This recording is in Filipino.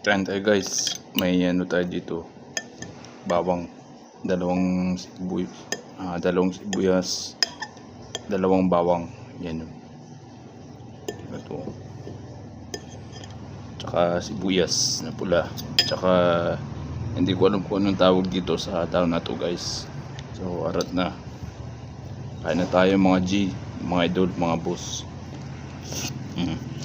Kain tayo guys. May ano tayo dito. Bawang. Dalawang sibuyas. Dalawang bawang. Yan yun. Ito. Tsaka sibuyas na pula. Tsaka hindi ko alam kung anong tawag dito sa tao na to guys. So arat na. Kain na tayo mga G. Mga idol, mga boss. Mm.